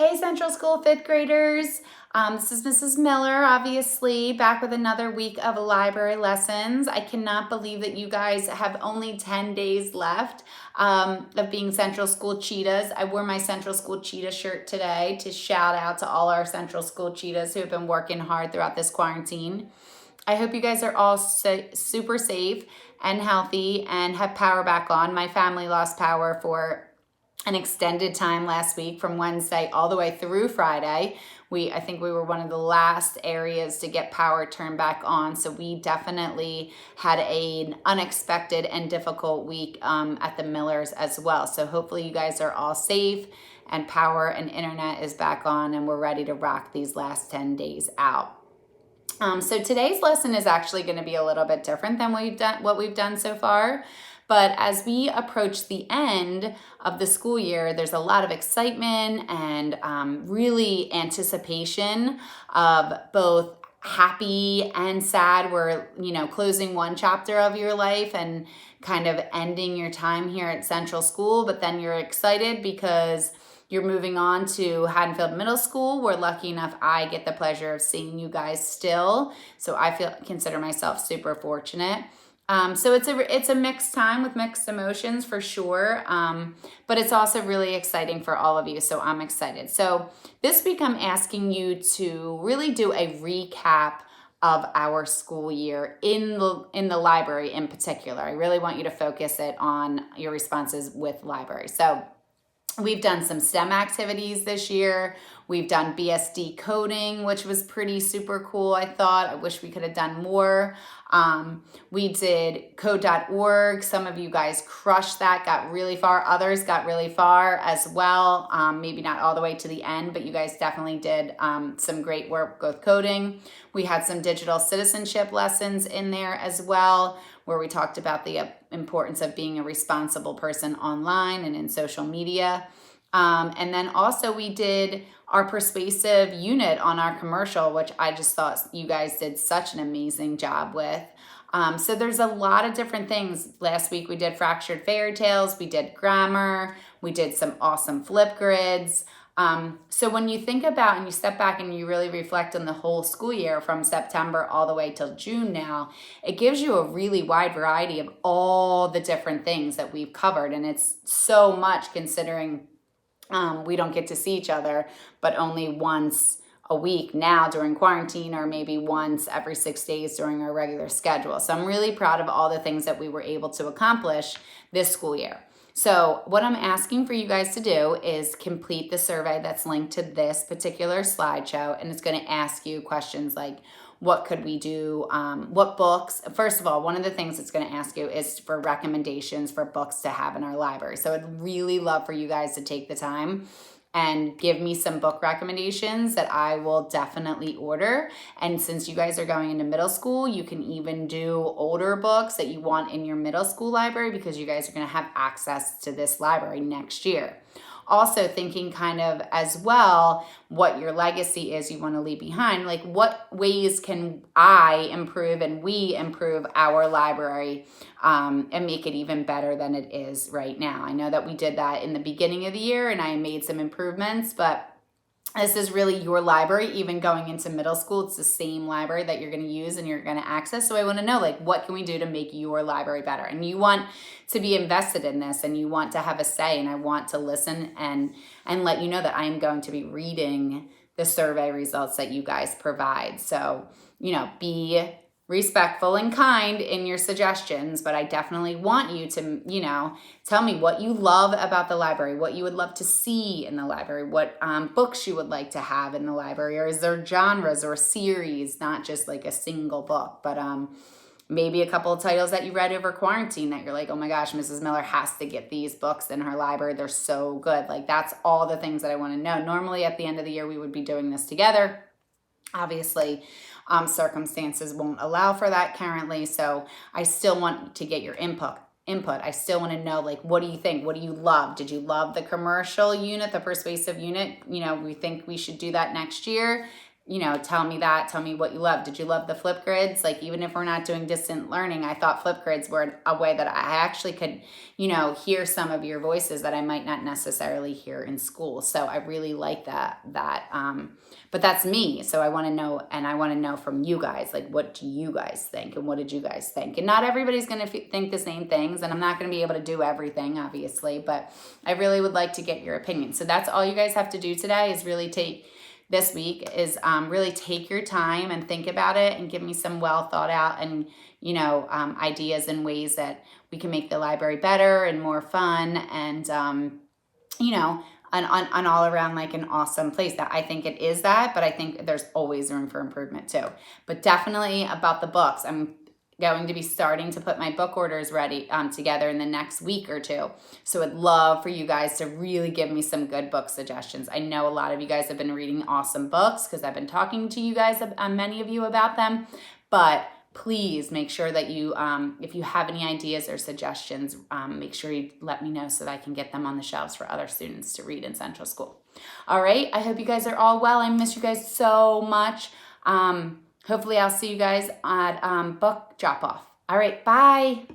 Hey Central School fifth graders, this is Mrs. Miller, obviously, back with another week of library lessons. I cannot believe that you guys have only 10 days left of being Central School Cheetahs. I wore my Central School Cheetah shirt today to shout out to all our Central School Cheetahs who have been working hard throughout this quarantine. I hope you guys are all super safe and healthy and have power back on. My family lost power for an extended time last week from Wednesday all the way through Friday. I think we were one of the last areas to get power turned back on. So we definitely had an unexpected and difficult week at the Millers as well. So hopefully you guys are all safe and power and internet is back on and we're ready to rock these last 10 days out. So today's lesson is actually going to be a little bit different than what we've done so far. But as we approach the end of the school year, there's a lot of excitement and really anticipation of both happy and sad. We're, closing one chapter of your life and kind of ending your time here at Central School, but then you're excited because you're moving on to Haddonfield Middle School. We're lucky enough, I get the pleasure of seeing you guys still. So I consider myself super fortunate. So it's a mixed time with mixed emotions for sure, but it's also really exciting for all of you, so I'm excited. So this week I'm asking you to really do a recap of our school year in the library in particular. I really want you to focus it on your responses with library. So we've done some STEM activities this year. We've done BSD coding, which was pretty super cool, I thought. I wish we could have done more. We did code.org. Some of you guys crushed that, got really far. Others got really far as well. Maybe not all the way to the end, but you guys definitely did some great work with coding. We had some digital citizenship lessons in there as well, where we talked about the importance of being a responsible person online and in social media. And then also we did our persuasive unit on our commercial, which I just thought you guys did such an amazing job with. So there's a lot of different things. Last week we did fractured fairy tales, we did grammar, we did some awesome flip grids. So when you think about and you step back and you really reflect on the whole school year from September all the way till June now, it gives you a really wide variety of all the different things that we've covered. And it's so much considering we don't get to see each other, but only once a week now during quarantine, or maybe once every 6 days during our regular schedule. So I'm really proud of all the things that we were able to accomplish this school year. So what I'm asking for you guys to do is complete the survey that's linked to this particular slideshow, and it's going to ask you questions like, what could we do? What books? First of all, one of the things it's going to ask you is for recommendations for books to have in our library. So I'd really love for you guys to take the time and give me some book recommendations that I will definitely order. And since you guys are going into middle school, you can even do older books that you want in your middle school library because you guys are going to have access to this library next year. Also thinking kind of as well what your legacy is you want to leave behind. Like what ways can I improve and we improve our library and make it even better than it is right now. I know that we did that in the beginning of the year and I made some improvements, but this is really your library, even going into middle school. It's the same library that you're going to use and you're going to access. So I want to know, like, what can we do to make your library better? And you want to be invested in this and you want to have a say. And I want to listen and let you know that I am going to be reading the survey results that you guys provide. So, be respectful and kind in your suggestions, but I definitely want you to, tell me what you love about the library, what you would love to see in the library, what books you would like to have in the library, or is there genres or series, not just like a single book, but maybe a couple of titles that you read over quarantine that you're like, oh my gosh, Mrs. Miller has to get these books in her library. They're so good. Like that's all the things that I want to know. Normally at the end of the year, we would be doing this together. Obviously, circumstances won't allow for that currently, so I still want to get your input. I still want to know, like, what do you think? What do you love? Did you love the commercial unit, the persuasive unit? We think we should do that next year. tell me that. Tell me what you love. Did you love the Flipgrids? Like, even if we're not doing distant learning, I thought Flipgrids were a way that I actually could, hear some of your voices that I might not necessarily hear in school. So I really like that. But that's me. So I want to know, and I want to know from you guys, like, what do you guys think? And what did you guys think? And not everybody's going to think the same things. And I'm not going to be able to do everything, obviously, but I really would like to get your opinion. So that's all you guys have to do today, is really this week is really take your time and think about it and give me some well thought out and, ideas and ways that we can make the library better and more fun and, an all around like an awesome place. That I think it is that, but I think there's always room for improvement too. But definitely about the books, I'm going to be starting to put my book orders ready together in the next week or two. So I'd love for you guys to really give me some good book suggestions. I know a lot of you guys have been reading awesome books because I've been talking to you guys, many of you, about them. But please make sure that you, if you have any ideas or suggestions, make sure you let me know so that I can get them on the shelves for other students to read in Central School. All right, I hope you guys are all well. I miss you guys so much. Hopefully I'll see you guys at book drop-off. All right, bye.